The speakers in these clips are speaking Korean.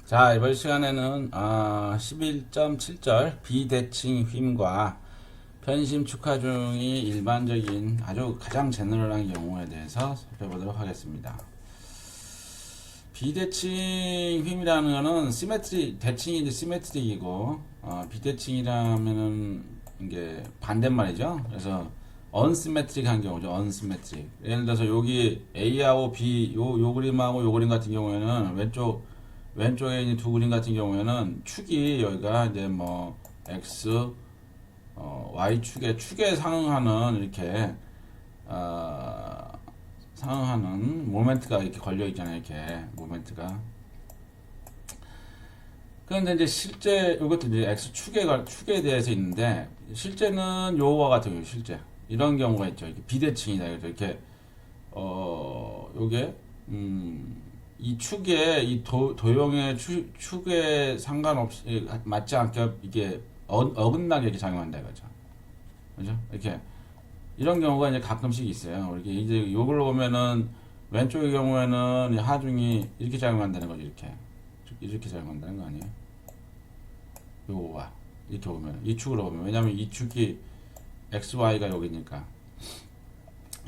자, 이번 시간에는 11.7절 비대칭 휨과 편심 축하 중이 일반적인 아주 가장 제너럴한 경우에 대해서 살펴보도록 하겠습니다. 비대칭 휨이라는 거는 시메트리, 대칭이 이제 시메트릭이고 비대칭이라면은 이게 반대말이죠. 그래서 언시메트릭한 경우죠. 언시메트릭. 예를 들어서 여기 A하고 B 요 그림하고 요 그림 같은 경우에는 왼쪽에 있는 두 그림 같은 경우에는 축이 여기가 이제 뭐 x 축에 상응하는 이렇게 상응하는 모멘트가 이렇게 걸려 있잖아요. 이렇게 모멘트가. 그런데 이제 실제 이것도 이제 x 축에 대해서 있는데 실제는 요와 같은 경우 실제 이런 경우가 있죠. 이렇게 비대칭이다. 이렇게 요게 이 축에 이 도형의 축에 상관없이 맞지 않게 이게 어긋나게 이렇게 작용한다 이거죠. 그죠? 이렇게 이런 경우가 이제 가끔씩 있어요. 이렇게 이제 요걸로 보면은 왼쪽의 경우에는 하중이 이렇게 작용한다는 거죠. 이렇게 작용한다는 거 아니에요? 요거가 이렇게 보면 이 축으로 보면 왜냐면 이 축이 XY가 여기니까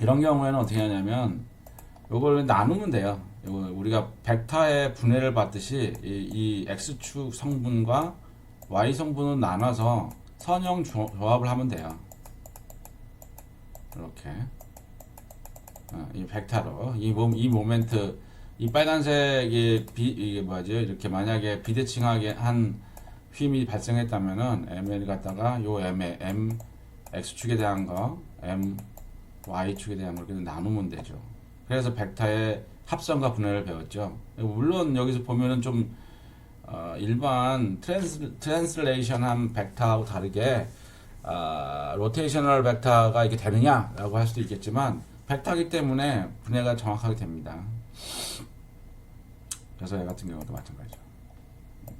이런 경우에는 어떻게 하냐면 요걸 나누면 돼요. 요거 우리가 벡터의 분해를 받듯이 이 X축 성분과 Y 성분을 나눠서 선형 조합을 하면 돼요. 이렇게 이 벡터로 이 모멘트 이 빨간색이 이게 뭐죠? 이렇게 만약에 비대칭하게 한 휨이 발생했다면은 ML 갖다가 요 M X축에 대한 거 M Y축에 대한 걸 그냥 나누면 되죠. 그래서 벡터의 합성과 분해를 배웠죠. 물론 여기서 보면은 좀 일반 트랜슬레이션한 벡터하고 다르게 로테이셔널 벡터가 이게 되느냐라고 할 수도 있겠지만 벡터이기 때문에 분해가 정확하게 됩니다. 그래서 얘 같은 경우도 마찬가지죠.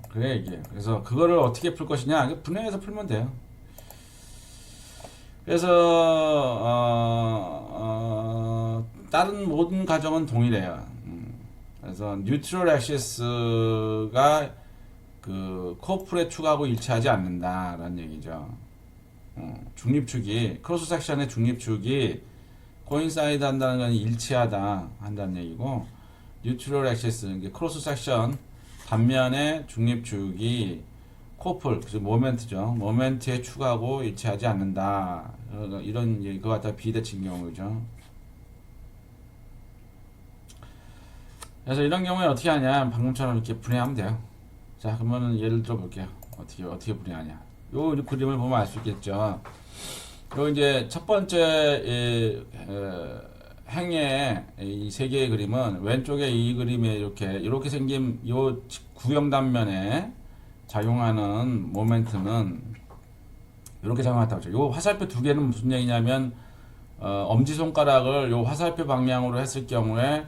그래 이게 그래서 그거를 어떻게 풀 것이냐 분해해서 풀면 돼요. 그래서 다른 모든 가정은 동일해요. 그래서 뉴트럴 액시스가 그 코프의 축하고 일치하지 않는다라는 얘기죠. 중립축이 크로스 섹션의 중립축이 코인사이드 한다는 건 일치하다 한다는 얘기고 뉴트럴 액시스 크로스 섹션 단면의 중립축이 코플 그 모멘트죠. 모멘트의 축하고 일치하지 않는다. 이런 이거 같다 비대칭 경우죠. 그래서 이런 경우에 어떻게 하냐 방금처럼 이렇게 분해하면 돼요. 자 그러면은 예를 들어 볼게요. 어떻게 분해하냐. 요 그림을 보면 알 수 있겠죠. 요 이제 첫 번째 행의 이 세 개의 그림은 왼쪽에 이 그림에 이렇게 생긴 요 구형 단면에 작용하는 모멘트는 이렇게 작용한다고 하죠. 요 화살표 두 개는 무슨 얘기냐면 엄지손가락을 요 화살표 방향으로 했을 경우에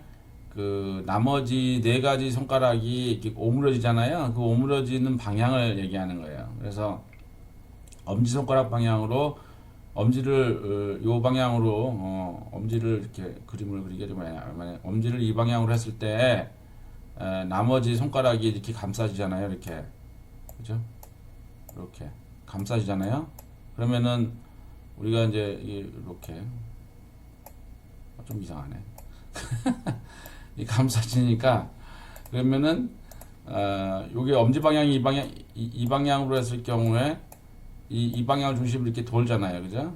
그 나머지 네 가지 손가락이 이렇게 오므려지잖아요. 그 오므려지는 방향을 얘기하는 거예요. 그래서 엄지손가락 방향으로 엄지를 요 방향으로 엄지를 이렇게 그림을 그리게 되면 엄지를 이 방향으로 했을 때 나머지 손가락이 이렇게 감싸지잖아요. 이렇게 그죠? 이렇게 감싸지잖아요. 그러면은 우리가 이제 이렇게 좀 이상하네. 이 감싸지니까 그러면은 요게 엄지 방향이 이 방향으로 했을 경우에 이 방향을 중심으로 이렇게 돌잖아요, 그죠?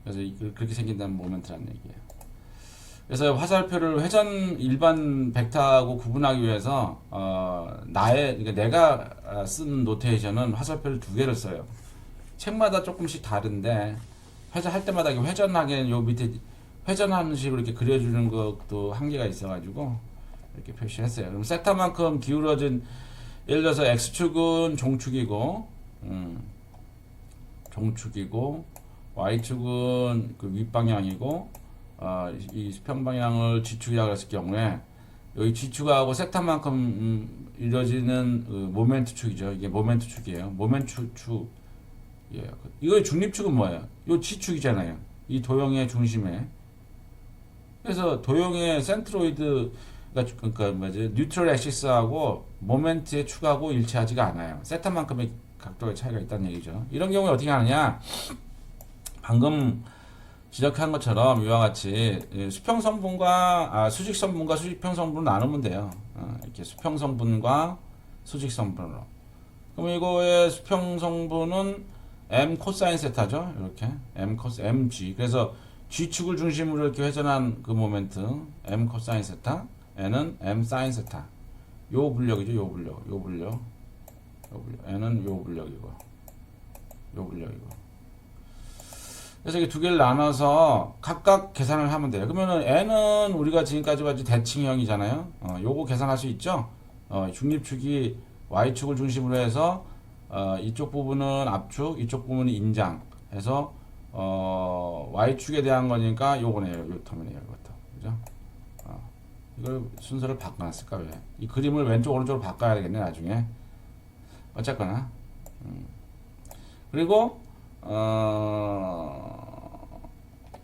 그래서 그렇게 생긴다는 모멘트라는 얘기예요. 그래서 화살표를 일반 벡터하고 구분하기 위해서 그러니까 내가 쓴 노테이션은 화살표를 두 개를 써요. 책마다 조금씩 다른데 할 때마다 회전하게 요 밑에 회전하는 식으로 이렇게 그려주는 것도 한계가 있어가지고 이렇게 표시했어요. 그럼 세타만큼 기울어진 예를 들어서 x축은 종축이고 y축은 그 윗방향이고 이 수평 방향을 G축이라고 했을 경우에 여기 G축하고 세타만큼 이루어지는 모멘트 축이죠. 이게 모멘트 축이에요. 모멘트 축. 예. 이거의 중립축은 뭐예요? 요 G축이잖아요. 이 도형의 중심에. 그래서 도형의 센트로이드 그러니까 뭐지? 뉴트럴 액시스하고 모멘트의 축하고 일치하지가 않아요. 세타만큼의 각도의 차이가 있다는 얘기죠. 이런 경우에 어떻게 하느냐? 방금 지적한 것처럼 이와 같이 수평성분과 수직성분과 수직평성분을 나누면 돼요. 이렇게 수평성분과 수직성분으로. 그럼 이거의 수평성분은 m 코사인 세타죠. 이렇게 m 코스 mg. 그래서 g축을 중심으로 이렇게 회전한 그 모멘트 m 코사인 세타, n은 m 사인 세타. 요 분력이죠. 요 분력. n은 요 분력이고, 요 분력이고. 그래서 이 두 개를 나눠서 각각 계산을 하면 돼요. 그러면은 n은 우리가 지금까지 봤지 대칭형이잖아요. 요거 계산할 수 있죠. 중립축이 y축을 중심으로 해서 이쪽 부분은 압축, 이쪽 부분은 인장 해서 y축에 대한 거니까 요거네요. 요 터미네요. 이것도. 그죠? 이걸 순서를 바꿔놨을까 왜? 이 그림을 왼쪽 오른쪽으로 바꿔야 되겠네 나중에. 어쨌거나. 그리고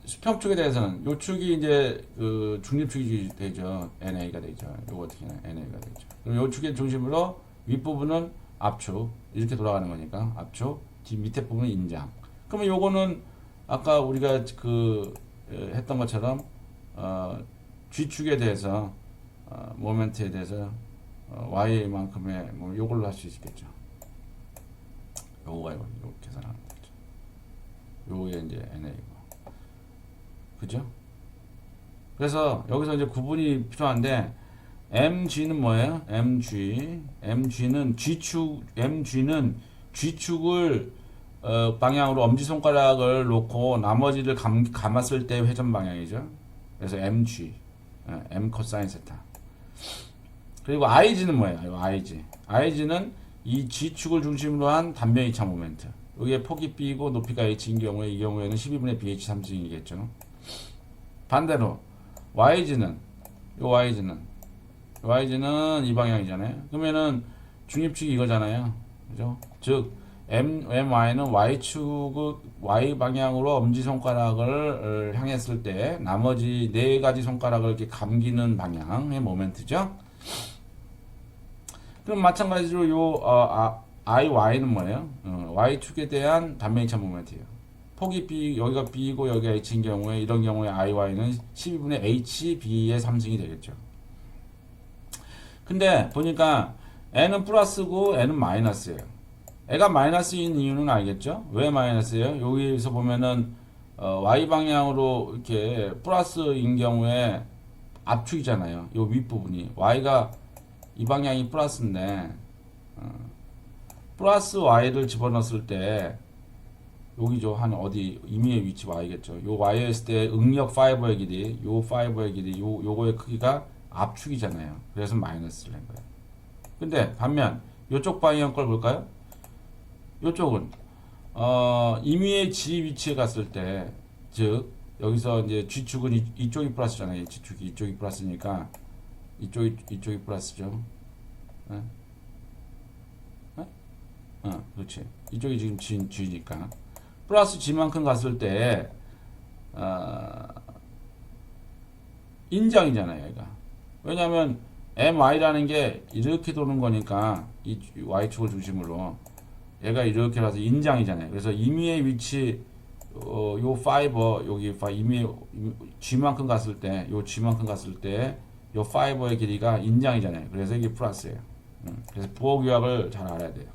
수평축에 대해서는 요 축이 이제 그 중립축이 되죠. NA가 되죠. 요거 어떻게 NA가 되죠. 그럼 요 축의 중심으로 윗부분은 압축 이렇게 돌아가는 거니까 압축, 밑에 부분은 인장. 그러면 요거는 아까 우리가 그 했던 것처럼 G축에 대해서 모멘트에 대해서 Y만큼의 뭐 요걸로 할 수 있겠죠. 요거가 요 계산하는 거죠. 요게 이제 NA고. 그죠? 그래서 여기서 이제 구분이 필요한데 MG는 뭐예요? MG는 G축을 방향으로 엄지손가락을 놓고 나머지를 감았을 때 회전 방향이죠. 그래서 MG, M 코사인 세타. 그리고 IG는 뭐예요? IG는 이 G축을 중심으로 한 단면이차 모멘트. 여기에 폭이 B고 높이가 H인 경우에 이 경우에는 12분의 BH 3승이겠죠. 반대로 YG는 이 방향이잖아요. 그러면은 중립축이 이거잖아요. 그죠? 즉 MY는 Y 방향으로 엄지손가락을 향했을 때 나머지 네 가지 손가락을 이렇게 감기는 방향의 모멘트죠. 그럼 마찬가지로 요 IY는 뭐예요? Y축에 대한 단면이차 모멘트예요. 폭이 B, 여기가 B이고 여기가 H인 경우에 이런 경우에 IY는 12분의 HB의 3승이 되겠죠. 근데 보니까 N은 플러스고 N은 마이너스예요. 애가 마이너스인 이유는 알겠죠? 왜 마이너스예요? 여기서 보면은 Y 방향으로 이렇게 플러스인 경우에 압축이잖아요. 요 윗부분이 Y가 이 방향이 플러스인데 플러스 Y를 집어넣었을 때 여기죠. 한 어디 임의의 위치 Y겠죠. 요 Y에 했을 때 응력 파이버의 길이, 요 파이버의 길이, 요거의 크기가 압축이잖아요. 그래서 마이너스를 낸 거예요. 근데 반면 요쪽 방향 걸 볼까요? 요쪽은 임의의 G 위치에 갔을 때, 즉 여기서 이제 G축은 이쪽이 플러스잖아요. G축이 이쪽이 플러스니까 이쪽이 플러스죠. 네? 네? 그렇지. 이쪽이 지금 G니까 플러스 G만큼 갔을 때 인장이잖아요. 얘가. 왜냐하면 MY라는 게 이렇게 도는 거니까 이 Y축을 중심으로 얘가 이렇게 가서 인장이잖아요. 그래서 임의의 위치 요 파이버 여기 임의의 G만큼 갔을 때 요 G만큼 갔을 때 요 파이버의 길이가 인장이잖아요. 그래서 이게 플러스예요. 그래서 부호 규약을 잘 알아야 돼요.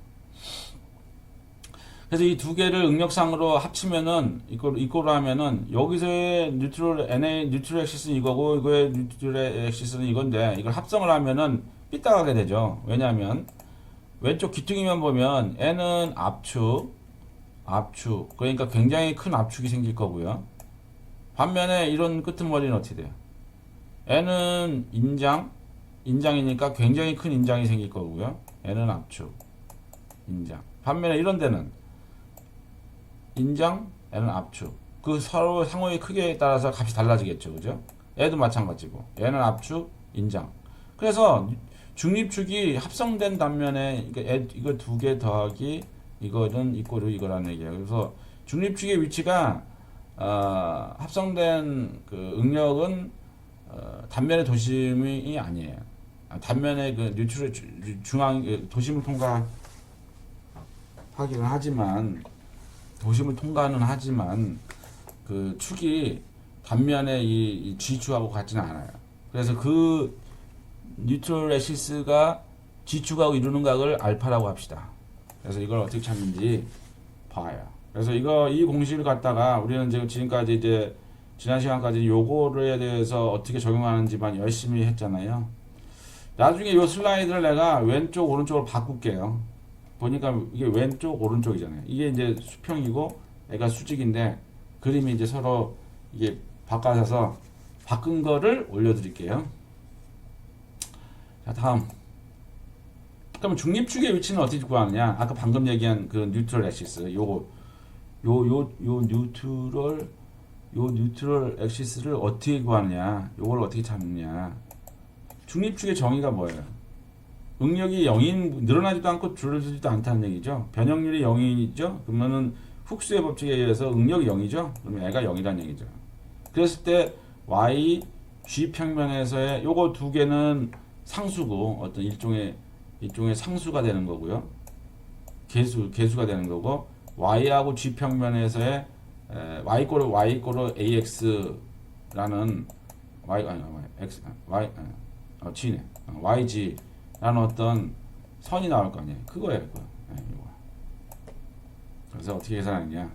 그래서 이 두 개를 응력상으로 합치면은 이거로 하면은 여기서의 뉴트럴 액시스는 이거고 이거의 뉴트럴 액시스는 이건데 이걸 합성을 하면은 삐딱하게 되죠. 왜냐하면 왼쪽 귀퉁이만 보면 N은 압축 그러니까 굉장히 큰 압축이 생길 거고요. 반면에 이런 끄트머리는 어떻게 돼요? N은 인장이니까 굉장히 큰 인장이 생길 거고요. N은 압축, 인장. 반면에 이런 데는 인장, N은 압축. 그 서로 상호의 크기에 따라서 값이 달라지겠죠. 그죠? 얘도 마찬가지고. 얘는 압축, 인장. 그래서 중립축이 합성된 단면에 이거 두 개 더하기 이거는 이거라는 얘기예요. 그래서 중립축의 위치가 합성된 그 응력은 단면의 도심이 아니에요. 단면의 그 뉴트럴 중앙 도심을 통과하기는 하지만 도심을 통과는 하지만 그 축이 단면의 이 G축하고 같지는 않아요. 그래서 그 뉴트럴 엑시스가 G축하고 이루는 각을 알파라고 합시다. 그래서 이걸 어떻게 찾는지 봐요. 그래서 이 공식을 갖다가 우리는 지금까지 이제 지난 시간까지 요거에 대해서 어떻게 적용하는지만 열심히 했잖아요. 나중에 요 슬라이드를 내가 왼쪽 오른쪽으로 바꿀게요. 보니까 이게 왼쪽 오른쪽이잖아요. 이게 이제 수평이고 얘가 수직인데 그림이 이제 서로 이게 바꿔서 바꾼 거를 올려드릴게요. 자, 다음. 그럼 중립축의 위치는 어떻게 구하느냐? 아까 방금 얘기한 그 뉴트럴 엑시스, 요 뉴트럴 엑시스를 어떻게 구하느냐? 요걸 어떻게 찾느냐? 중립축의 정의가 뭐예요? 응력이 0인 늘어나지도 않고 줄어들지도 않다는 얘기죠. 변형률이 0이죠. 그러면은 훅스의 법칙에 의해서 응력이 0이죠. 그러면 애가 0이라는 얘기죠. 그랬을 때 y g 평면에서의 요거 두 개는 상수고 어떤 일종의 상수가 되는 거고요. 개수가 되는 거고 y하고 g 평면에서의 y 꼴 ax라는 g네. yg라는 어떤 선이 나올 거 아니에요. 그거예요. 그거. 이거. 그래서 어떻게 계산하느냐?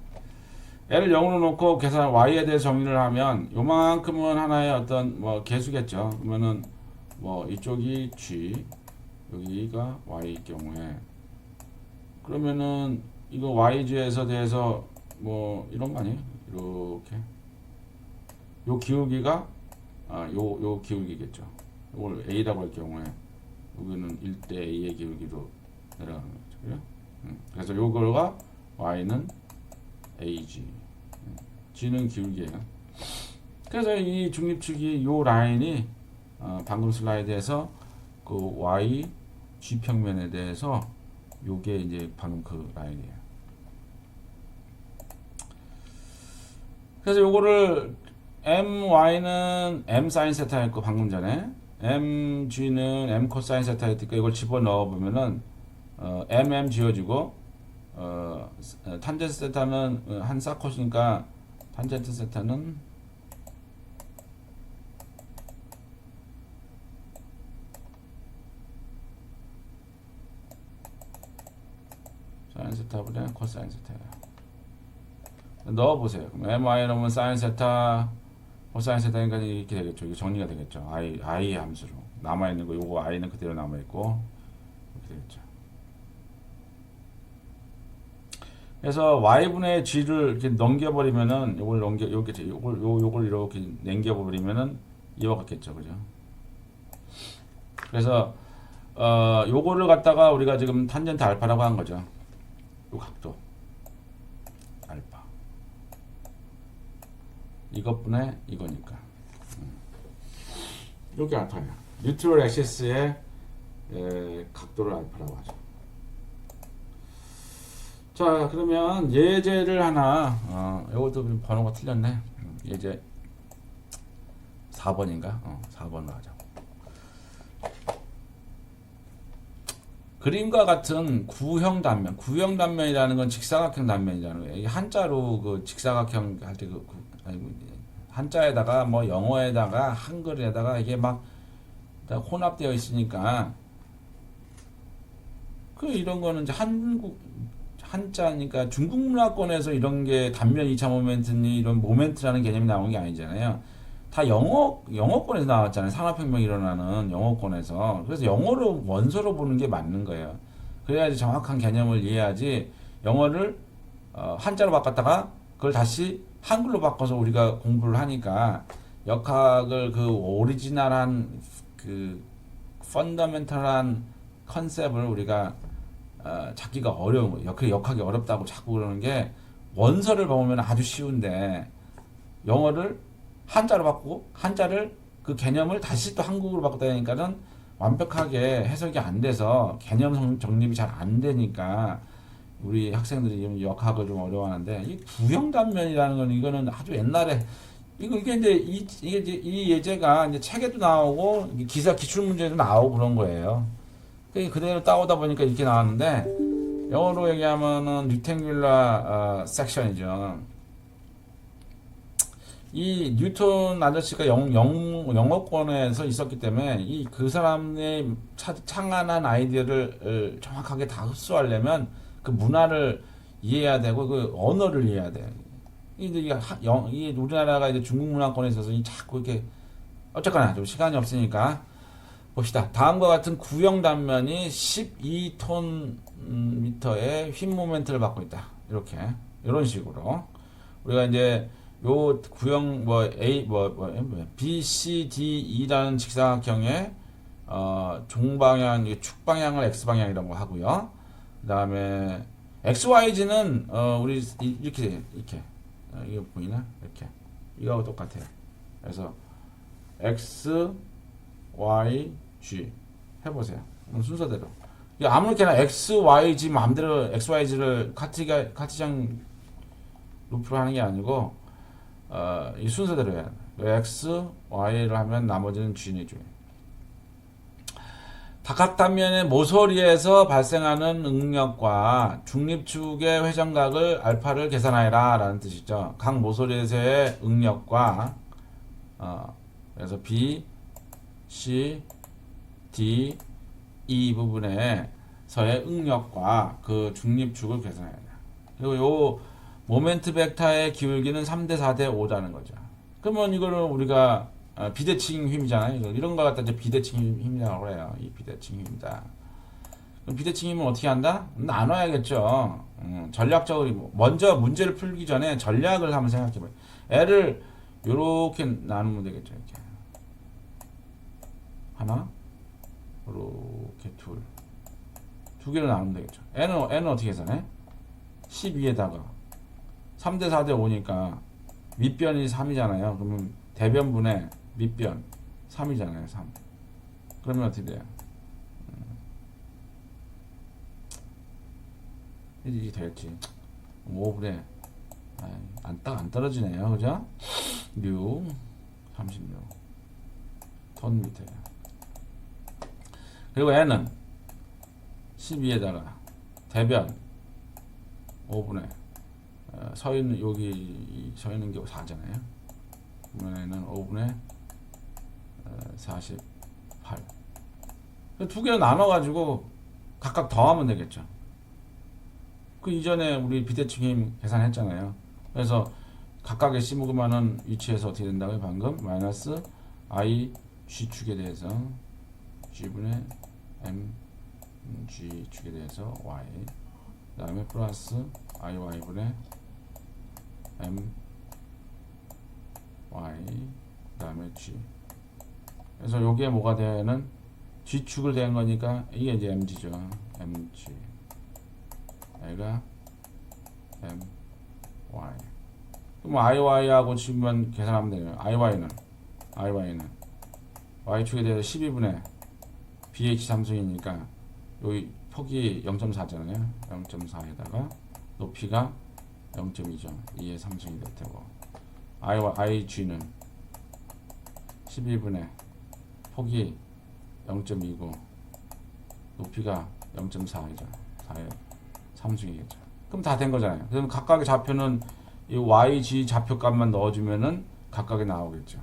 L을 0으로 놓고 계산 y에 대해 정의를 하면 요만큼은 하나의 어떤 뭐 개수겠죠. 그러면은 뭐 이쪽이 g 여기가 y일 경우에 그러면은 이거 yg에서 대해서 뭐 이런 거 아니에요? 이렇게 요 기울기가 요 기울기겠죠. 이걸 a라고 할 경우에 여기는 1대 a의 기울기로 내려가는 거죠. 그래요? 그래서 요거가 y는 ag, g는 기울기예요. 그래서 이 중립축이 요 라인이 방금 슬라이드에서 그 y g 평면에 대해서 요게 이제 방금 그 라인이에요. 그래서 요거를 my는 m sin 세타였고 방금 전에 mg는 m 코사인 세타였으니까 이걸 집어넣어 보면은 mm 지워지고 탄젠트 세타는 한 사컷이니까 탄젠트 세타는 사인 세타보다 코사인 세타예요. 넣어보세요. 그럼 my 넣으면 사인 세타 코사인 세타니까 이렇게 되겠죠. 이게 정리가 되겠죠. i 함수로 남아있는 거 요거 i는 그대로 남아있고 이렇게 되겠죠. 그래서 y분의 g를 이렇게 넘겨버리면은 요걸 요걸 이렇게 넘겨버리면은 이와 같겠죠. 그죠? 그래서 요거를 갖다가 우리가 지금 탄젠트 알파라고 한 거죠. 요 각도 알파 이것분의 이거니까 여기 알파야. 뉴트럴 엑시스의 각도를 알파라고 하죠. 자, 그러면 예제를 하나 이것도 번호가 틀렸네. 예제 4번인가? 4번으로 하자. 그림과 같은 구형 단면이라는 건 직사각형 단면이라는 거예요. 이게 한자로 그 직사각형 할 때 한자에다가 뭐 영어에다가 한글에다가 이게 막 혼합되어 있으니까 그 이런 거는 이제 한자니까 중국 문화권에서 이런 게 단면 2차 모멘트니 이런 모멘트라는 개념이 나온 게 아니잖아요. 다 영어권에서 나왔잖아요. 산업혁명 일어나는 영어권에서. 그래서 영어로 원서로 보는 게 맞는 거예요. 그래야지 정확한 개념을 이해하지. 영어를 한자로 바꿨다가 그걸 다시 한글로 바꿔서 우리가 공부를 하니까 역학을 그 오리지널한 그 펀더멘털한 컨셉을 우리가 찾기가 어려운 거예요. 역학이 어렵다고 자꾸 그러는 게 원서를 보면 아주 쉬운데 영어를 한자로 바꾸고 한자를 그 개념을 다시 또 한국어로 바꾸다 보니까는 완벽하게 해석이 안 돼서 개념 정립이 잘 안 되니까 우리 학생들이 좀 역학을 좀 어려워하는데 이 구형 단면이라는 건 이거는 아주 옛날에 이게 이제 이게 이제 이 예제가 이제 책에도 나오고 기사 기출 문제도 나오고 그런 거예요. 그게 그대로 따오다 보니까 이렇게 나왔는데 영어로 얘기하면은 rectangular section이죠. 이 뉴턴 아저씨가 영어권에서 있었기 때문에 이 그 사람의 창안한 아이디어를 정확하게 다 흡수하려면 그 문화를 이해해야 되고 그 언어를 이해해야 돼. 이게 우리나라가 이제 중국 문화권에 있어서 자꾸 이렇게 어쨌거나 좀 시간이 없으니까 봅시다. 다음과 같은 구형 단면이 12톤 미터의 휨 모멘트를 받고 있다. 이렇게 이런 식으로 우리가 이제 요 구형 B, C, D, E라는 직사각형의 종방향, 축방향을 X 방향이라고 하고요. 그다음에 X, Y, G는 우리 이렇게 이게 보이나? 이렇게 이거하고 똑같아요. 그래서 X, Y, G 해보세요. 순서대로. 아무렇게나 X, Y, G 마음대로 X, Y, G를 카티장 루프로 하는 게 아니고 이 순서대로 해야 돼. X, Y를 하면 나머지는 G죠. 다각단면의 모서리에서 발생하는 응력과 중립축의 회전각을 알파를 계산하여라 라는 뜻이죠. 각 모서리에서의 응력과 그래서 B, C, D, E 부분에서의 응력과 그 중립축을 계산해야 돼. 그리고 요 모멘트 벡터의 기울기는 3대 4대 5라는 거죠. 그러면 이거는 우리가 비대칭 힘이잖아요. 이런 거 갖다 이제 비대칭 힘이라고 해요. 이 비대칭 힘이다. 그럼 비대칭 힘은 어떻게 한다? 나눠야겠죠. 전략적으로 먼저 문제를 풀기 전에 전략을 한번 생각해봐요. 애를 요렇게 나누면 되겠죠. 이렇게 하나, 요렇게 두 개로 나누면 되겠죠. N은 어떻게 계산해? 12에다가 3대 4대 5니까 밑변이 3이잖아요. 그러면 대변분의 밑변 3이잖아요. 3. 그러면 어떻게 돼요? 이게 되겠지. 5분의 안 떨어지네요. 그죠? 6 36 톤 밑에. 그리고 N은 12에다가 대변 5분의 서있는 여기 서있는 게 4잖아요. 그러면은 5분의 48. 두 개로 나눠가지고 각각 더하면 되겠죠. 그 이전에 우리 비대칭 힘 계산했잖아요. 그래서 각각의 시그마는 위치에서 어떻게 된다고요? 방금 마이너스 I G축에 대해서 G분의 M G축에 대해서 Y 그 다음에 플러스 IY분의 M Y 그 다음에 G. 그래서 요게 뭐가 되는 G축을 된 거니까 이게 이제 MG죠. MG 얘가 M Y. 그럼 IY하고 지금만 계산하면 되네요. IY는 Y축에 대해서 12분의 BH 삼성이니까 여기 폭이 0.4잖아요. 0.4에다가 높이가 0.2죠. 2의 삼성이 될 테고 IG는 12분의 폭이 0.2고 높이가 0.4이죠. 4의 삼성이겠죠. 그럼 다 된 거잖아요. 그럼 각각의 좌표는 이 YG 좌표값만 넣어주면은 각각이 나오겠죠.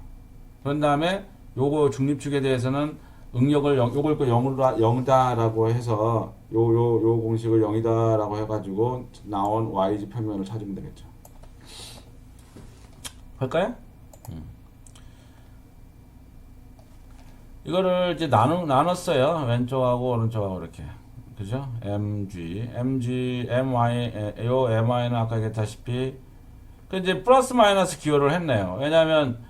그런 다음에 요거 중립축에 대해서는 응력을 요걸 0이다라고 해서 요 공식을 0이다라고 해가지고 나온 YG 평면을 찾으면 되겠죠. 할까요? 이거를 이제 나눴어요. 왼쪽하고 오른쪽하고 이렇게. 그죠? MG, MY, 요 MY는 아까 얘기했다시피 그 이제 플러스 마이너스 기호를 했네요. 왜냐하면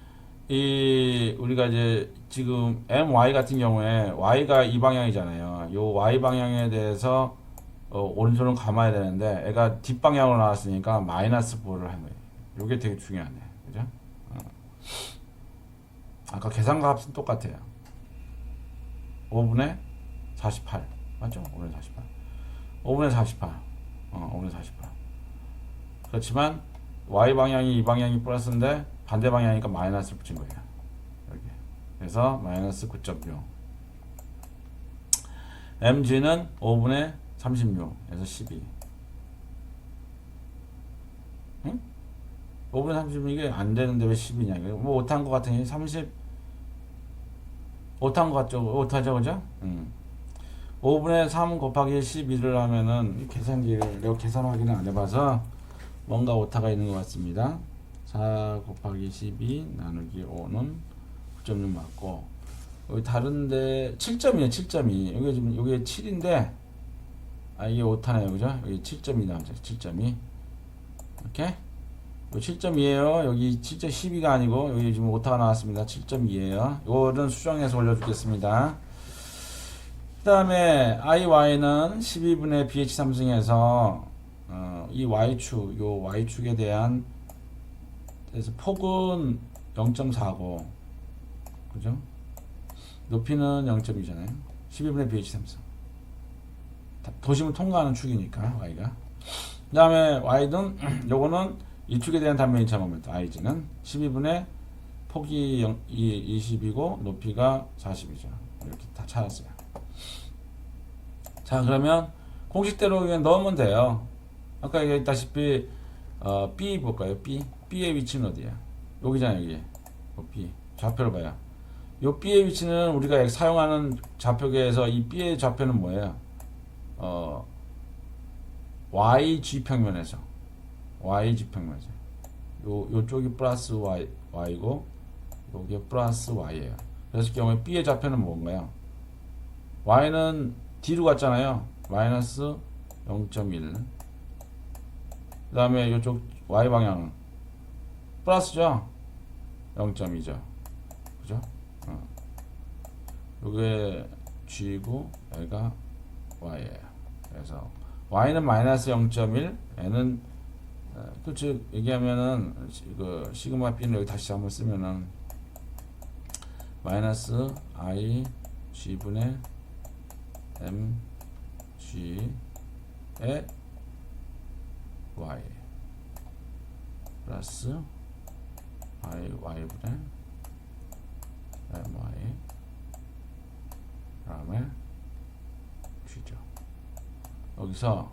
우리가 이제 지금 MY 같은 경우에 Y가 이 방향이잖아요. 요 Y 방향에 대해서 오른손을 감아야 되는데 애가 뒷방향으로 나왔으니까 마이너스 4를 한 거예요. 요게 되게 중요하네. 그죠? 아까 계산값은 똑같아요. 5분의 48. 맞죠? 5분의 48. 5분의 48. 5분의 48. 그렇지만 Y 방향이 이 방향이 플러스인데 반대 방향이니까 마이너스를 붙인 거예요. 여기. 그래서 마이너스 9.6. mg는 5분의 36에서 12. 응? 5분의 36 이게 안 되는데 왜 10이냐? 뭐 오타한 것 같으니 30 오타한 것 같죠? 오타죠, 그죠? 5분의 3 곱하기 12를 하면은 계산기를 내가 계산 확인을 안 해봐서 뭔가 오타가 있는 것 같습니다. 4 곱하기 12 나누기 5는 9.6 맞고 여기 다른데 7점이에요. 7점이 여기 지금 여기 7인데 이게 오타네요, 그죠? 여기 7점이 나오죠. 7점이 이렇게 7.2에요. 여기 7.12가 아니고 여기 지금 오타가 나왔습니다. 7.2에요. 이거는 수정해서 올려주겠습니다. 그 다음에 IY는 12분의 BH 삼승에서 이 Y축, 요 Y축에 대한 그래서 폭은 0.4고 그죠? 높이는 0.2잖아요. 12분의 BH 삼승. 도심을 통과하는 축이니까 Y가. 그 다음에 Y는 요거는 이 축에 대한 단면 2차 모멘트 IG는 12분의 폭이 20이고 높이가 40이죠. 이렇게 다 찾았어요. 자, 그러면 공식대로 그냥 넣으면 돼요. 아까 얘기했다시피 B 볼까요? B의 위치는 어디야? 여기잖아요. 여기 B 좌표를 봐요. 이 B의 위치는 우리가 사용하는 좌표계에서 이 B의 좌표는 뭐예요? YG 평면에서 YG 평면에서 요쪽이 플러스 Y고 여기 플러스 Y예요. 그래서 경우에 B의 좌표는 뭔가요? Y는 D로 갔잖아요. 마이너스 0.1. 그 다음에 이쪽 Y 방향은 플러스죠. 0.2죠. 그죠? 요게 G고 얘가 Y예요. 그래서 Y는 마이너스 0.1, N은 즉 얘기하면은 그 시그마 B는 여기 다시 한번 쓰면은 마이너스 I G분의 M G의 Y 플러스 I Y분의 MY 그 다음에 G죠. 여기서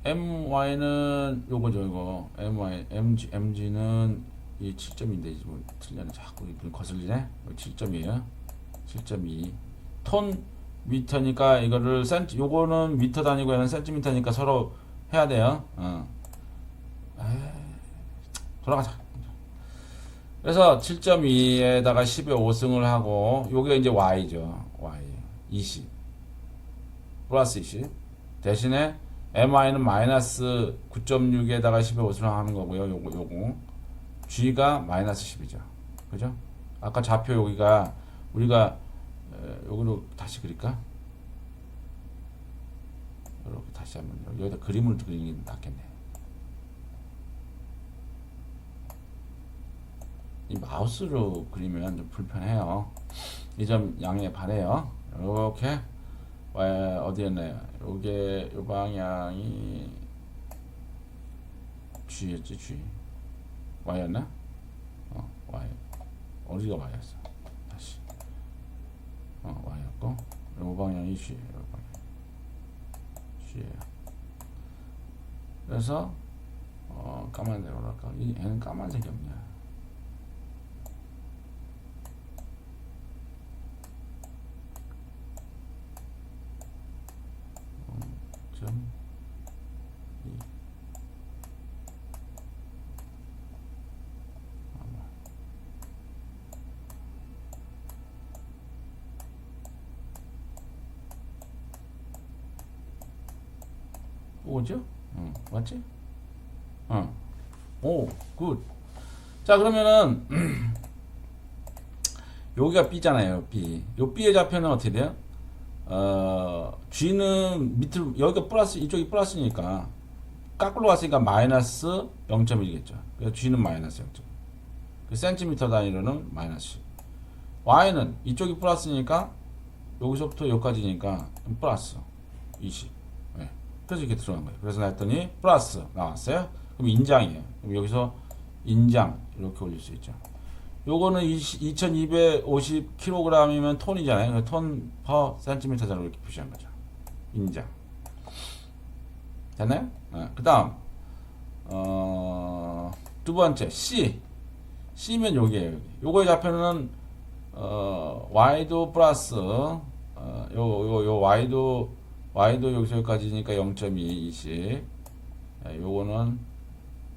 MY는 요거죠, 이거. MG는 이 7점인데, 뭐, 틀렸네. 자꾸 거슬리네? 7점이에요. 7.2. 톤 미터니까 이거를 요거는 미터 단위고 얘는 센티미터니까 서로 해야 돼요. 돌아가자. 그래서 7.2에다가 10에 5승을 하고, 요게 이제 Y죠. Y. 20. 플러스 20. 대신에 MI는 마이너스 9.6에다가 10에 5승을 하는 거고요. 요거. G가 마이너스 10이죠. 그죠? 아까 좌표 여기가, 우리가, 요거로 다시 그릴까? 이렇게 다시 한번, 여기다 그림을 그리는 게 낫겠네. 이 마우스로 그리면 좀 불편해요. 이 점 양해 바래요. 이렇게 어디였나요? 요게 요 방향이 G였지. G Y였나? Y 어디가 Y였어? 다시 Y였고 요 방향이 G 요 방향 G예요. 그래서 까만색으로 할까? 얘는 까만색이 없냐? 점 2 오죠? 맞지? 오, 굿. 자, 그러면은 여기가 B잖아요. B. 요 B의 좌표는 어떻게 돼요? G는 밑으로 여기가 플러스 이쪽이 플러스니까 거꾸로 갔으니까 마이너스 0.1이겠죠. 그래서 G는 마이너스 0.1. 그 센티미터 단위로는 마이너스 10. Y는 이쪽이 플러스니까 여기서부터 여기까지니까 플러스 20. 그래서 이렇게 들어간 거예요. 그래서 나 했더니 플러스 나왔어요. 그럼 인장이에요. 그럼 여기서 인장 이렇게 올릴 수 있죠. 요거는 2250kg이면 톤이잖아요. 톤 퍼 센티미터로 이렇게 표시한 거죠. 인장. 됐나요? 그 다음, 두 번째, C면 여기에요. 여기. 요거의 좌표는, Y도 플러스, 요 Y도 여기서까지니까 0.220. 요거는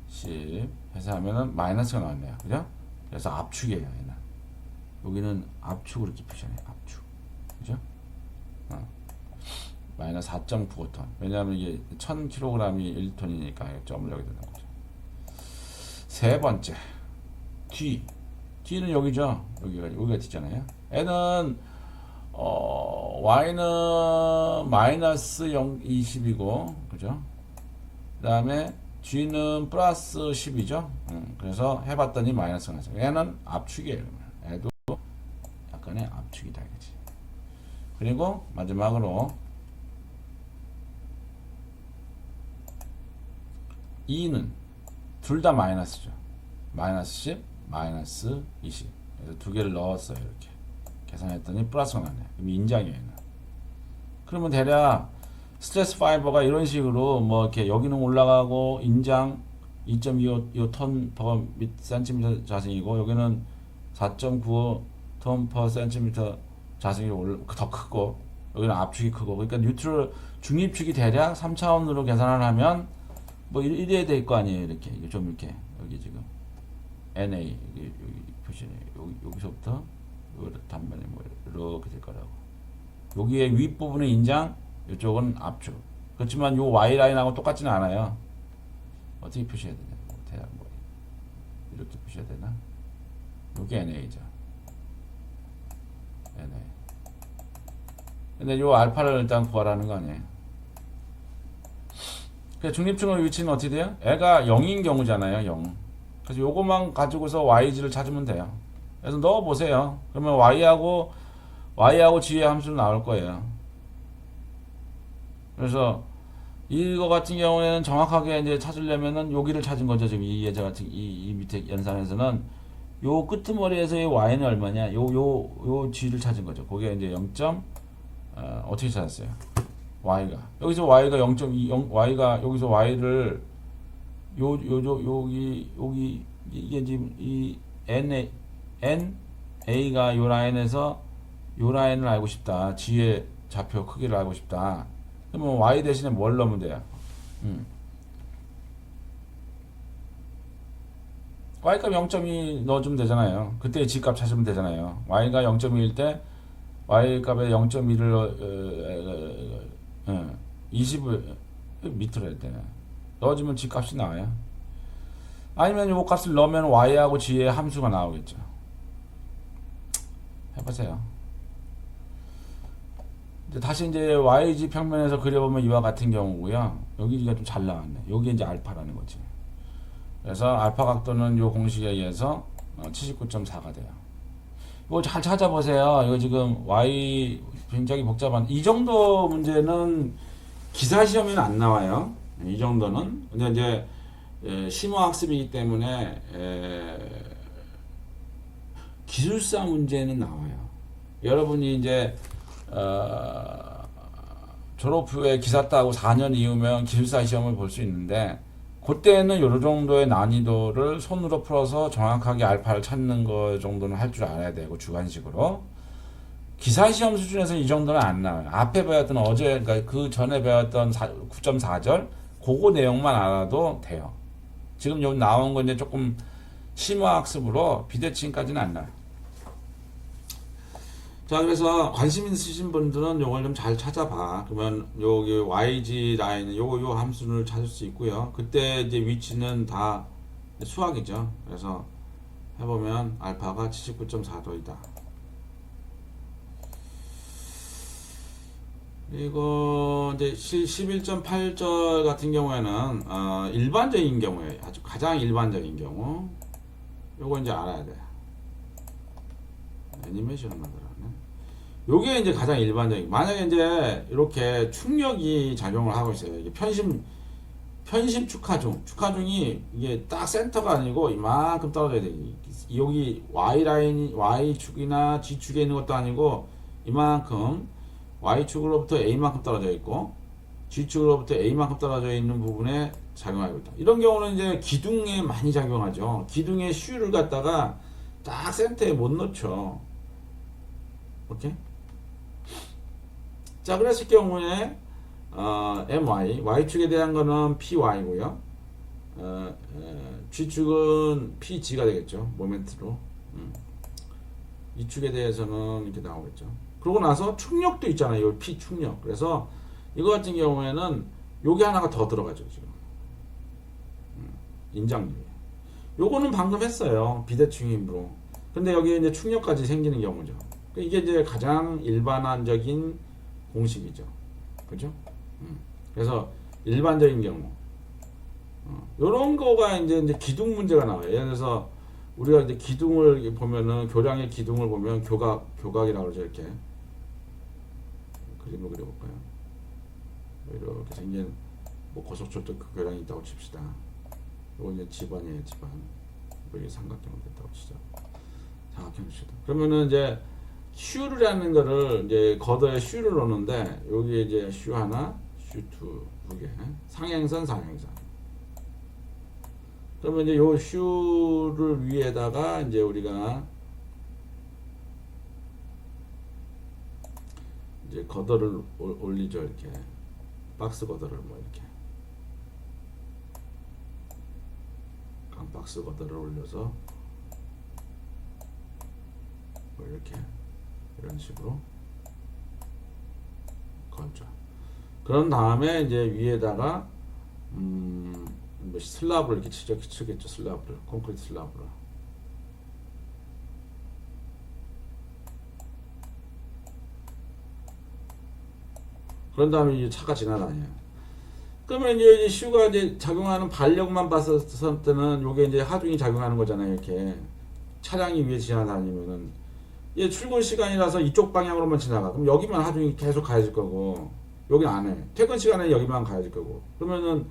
10. 해서 하면은 마이너스가 나왔네요. 그죠? 그래서 압축이에요, 얘는. 여기는 압축으로 이렇게 표시하네요. 압축. 그죠? 마이너스 4.95톤. 왜냐하면 이게 1000kg이 1톤이니까 점을 여기 넣는 거죠. 세 번째. D는 여기죠. 여기가 D잖아요. N은, Y는 마이너스 20이고, 그죠? 그 다음에 G는 플러스 10이죠. 그래서 해봤더니 마이너스가 나죠. 얘는 압축이에요. 얘도 약간의 압축이다. 이거지. 그리고 마지막으로 E는 둘 다 마이너스죠. 마이너스 10, 마이너스 20. 그래서 두 개를 넣었어요. 이렇게. 계산했더니 플러스가 나네요. 그럼 인장이에요. 얘는. 그러면 대략 스트레스 파이버가 이런 식으로 뭐 이렇게 여기는 올라가고 인장 2.25톤 퍼 센티미터 자승이고 여기는 4.95톤 퍼 센티미터 자승이 더 크고 여기는 압축이 크고 그러니까 뉴트럴 중립축이 대략 3차원으로 계산을 하면 뭐 이래야 될 거 아니에요. 이렇게 좀 이렇게 여기 지금 NA 여기 표시네. 여기서부터 요 단면이 뭐 이렇게 될 거라고. 여기에 윗부분은 인장, 이쪽은 압축. 그렇지만 요 Y 라인하고 똑같지는 않아요. 어떻게 표시해야 되냐? 대략 뭐 이렇게 표시해야 되나? 여기 NA죠. NA. 근데 요 알파를 일단 구하라는 거 아니에요? 그래서 중립축의 위치는 어떻게 돼요? 애가 0인 경우잖아요. 0. 그래서 요것만 가지고서 YG를 찾으면 돼요. 그래서 넣어 보세요. 그러면 Y하고 G의 함수는 나올 거예요. 그래서 이거 같은 경우에는 정확하게 이제 찾으려면은 여기를 찾은 거죠. 지금 이 예제 같은 이 밑에 연산에서는 요 끄트머리에서의 Y는 얼마냐? 요 G를 찾은 거죠. 거기에 이제 0. 어떻게 찾았어요? Y가 여기서 Y가 0.2 Y가 여기서 Y를 여기 이게 지금 이 A가 요 라인에서 요 라인을 알고 싶다. G의 좌표 크기를 알고 싶다. 그러면 Y 대신에 뭘 넣으면 돼요? Y값 0.2 넣어주면 되잖아요. 그때 G값 찾으면 되잖아요. Y가 0.2일 때 Y값에 0.2를 20을 밑으로 할 때는 넣어주면 G값이 나와요. 아니면 요 값을 넣으면 Y하고 G의 함수가 나오겠죠. 해보세요. 다시 이제 YG 평면에서 그려보면 이와 같은 경우고요. 여기가 좀 잘 나왔네. 여기 이제 알파라는 거지. 그래서 알파 각도는 요 공식에 의해서 79.4가 돼요. 이거 잘 찾아보세요. 이거 지금 Y 굉장히 복잡한 이 정도 문제는 기사 시험에는 안 나와요. 이 정도는. 근데 이제 심화학습이기 때문에 기술사 문제는 나와요. 여러분이 이제 졸업 후에 기사 따고 4년 이후면 기술사 시험을 볼 수 있는데 그때는 요 정도의 난이도를 손으로 풀어서 정확하게 알파를 찾는 거 정도는 할 줄 알아야 되고 주관식으로 기사 시험 수준에서 이 정도는 안 나와요. 앞에 배웠던 어제 그러니까 그 전에 배웠던 9.4절 그거 내용만 알아도 돼요. 지금 여기 나온 건 이제 조금 심화학습으로 비대칭까지는 안 나와요. 자, 그래서 관심 있으신 분들은 요걸 좀 잘 찾아봐. 그러면 여기 YG 라인, 요 함수를 찾을 수 있고요. 그때 이제 위치는 다 수학이죠. 그래서 해보면 알파가 79.4도이다. 그리고 이제 11.8절 같은 경우에는 일반적인 경우에 아주 가장 일반적인 경우 요거 이제 알아야 돼. 애니메이션을 만들었네. 요게 이제 가장 일반적인. 만약에 이제 이렇게 충격이 작용을 하고 있어요. 이게 편심 축하중이 이게 딱 센터가 아니고 이만큼 떨어져야 돼. 여기 Y축이나 G축에 있는 것도 아니고 이만큼 Y축으로부터 A만큼 떨어져 있고 G축으로부터 A만큼 떨어져 있는 부분에 작용하고 있다. 이런 경우는 이제 기둥에 많이 작용하죠. 기둥의 C를 갖다가 딱 센터에 못 넣죠. 오케이? 자, 그랬을 경우에 MY, Y축에 대한 거는 PY고요. G축은 PG가 되겠죠. 모멘트로. 이 축에 대해서는 이렇게 나오겠죠. 그러고 나서 축력도 있잖아요. 이 P축력. 그래서 이거 같은 경우에는 요게 하나가 더 들어가죠. 지금. 인장률. 요거는 방금 했어요. 비대칭 힘으로. 근데 여기 이제 축력까지 생기는 경우죠. 이게 이제 가장 일반적인 공식이죠. 그죠? 그래서 일반적인 경우. 요런 거가 이제 기둥 문제가 나와요. 예를 들어서 우리가 이제 기둥을 보면은 교량의 기둥을 보면 교각이라고 그러죠. 이렇게 그림을 그려볼까요? 이렇게 생긴 뭐 고속철도 그 교량이 있다고 칩시다. 이거 이제 집안이에요. 집안. 여기 삼각형으로 됐다고 치죠. 삼각형 칩시다. 그러면은 이제 슈라는 거를 이제 걷어에 슈를 놓는데 여기에 이제 슈 하나, 슈 두 개, 상행선, 상행선. 그러면 이제 요 슈를 위에다가 이제 우리가 이제 걷어를 올리죠. 이렇게 박스 걷어를 뭐 이렇게 강박스 걷어를 올려서 뭐 이렇게 이런 식으로 걸죠. 그런 다음에 이제 위에다가 뭐 슬랍을 이렇게 치겠죠. 슬랍을, 콘크리트 슬랍을. 그런 다음에 이제 차가 지나다녀요. 그러면 이제 슈가 이제 작용하는 반력만 봤을 때는 요게 이제 하중이 작용하는 거잖아요. 이렇게 차량이 위에 지나다니면은 얘 출근 시간이라서 이쪽 방향으로만 지나가. 그럼 여기만 하중이 계속 가해질 거고, 여긴 안 해. 퇴근 시간에 여기만 가해질 거고. 그러면은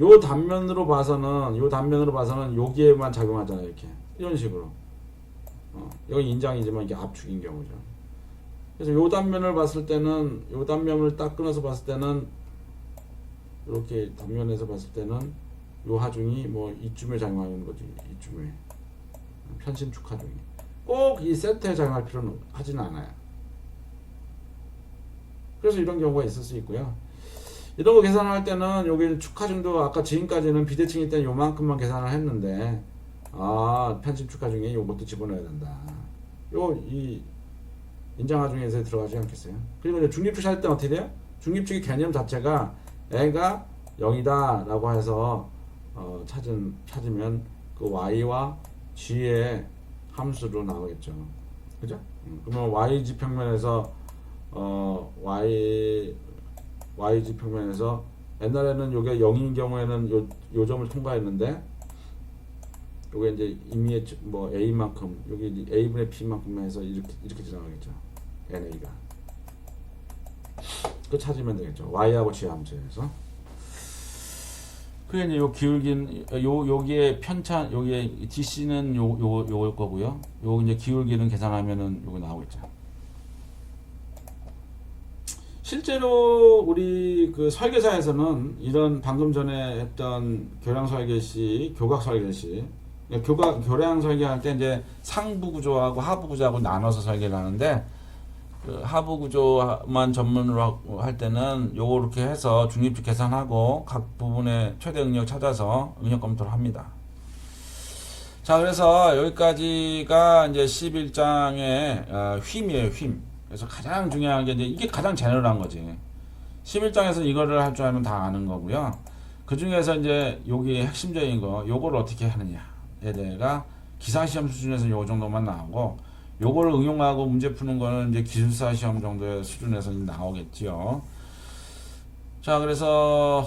요 단면으로 봐서는 여기에만 작용하잖아요. 이렇게 이런 식으로. 여기 인장이지만 이게 압축인 경우죠. 그래서 요 단면을 봤을 때는 요 단면을 딱 끊어서 봤을 때는 이렇게 단면에서 봤을 때는 요 하중이 뭐 이쯤에 작용하는 거지. 이쯤에 편심축 하중이 꼭 이 센터에 작용할 필요는 하지는 않아요. 그래서 이런 경우가 있을 수 있고요. 이런 거 계산할 때는 여기 축하중도 아까 지금까지는 비대칭일 때는 요만큼만 계산을 했는데 편심 축하중에 요것도 집어넣어야 된다. 이 인장하중에서 들어가지 않겠어요? 그리고 이제 중립축 할 때는 어떻게 돼요? 중립축의 개념 자체가 애가 0이다 라고 해서 찾으면 그 y와 g의 함수로 나오겠죠. 그죠? 그러면 yg 평면에서 yg 평면에서 옛날에는 요게 0인 경우에는 요 점을 통과했는데 요게 이제 임의의 뭐 a만큼 여기 이제 a분의 p만큼 해서 이렇게 지나가겠죠. na가 그 찾으면 되겠죠. y하고 g 함수에서. 그게 이제 요 기울기는 여기에 편찬 여기에 dc는 요걸 거고요. 요 이제 기울기는 계산하면은 요거 나오겠죠. 실제로 우리 그 설계사에서는 이런 방금 전에 했던 교량 설계 시, 교각 설계 시, 교량 설계할 때 이제 상부 구조하고 하부 구조하고 나눠서 설계를 하는데 그 하부 구조만 전문으로 할 때는 요렇게 해서 중립축 계산하고 각 부분의 최대 응력 찾아서 응력 검토를 합니다. 자, 그래서 여기까지가 이제 11장의 휨이에요, 휨. 그래서 가장 중요한 게 이제 이게 가장 제너럴한 거지. 11장에서 이거를 할 줄 알면 다 아는 거고요. 그 중에서 이제 여기 핵심적인 거, 요거를 어떻게 하느냐에 대해가 기사시험 수준에서 요 정도만 나오고, 요거를 응용하고 문제 푸는 거는 이제 기술사 시험 정도의 수준에서 나오겠지요. 자, 그래서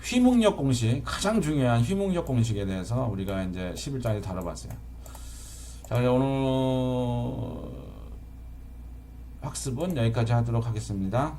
휘묵력 공식, 가장 중요한 휘묵력 공식에 대해서 우리가 이제 11장에서 다뤄봤어요. 자, 오늘 학습은 여기까지 하도록 하겠습니다.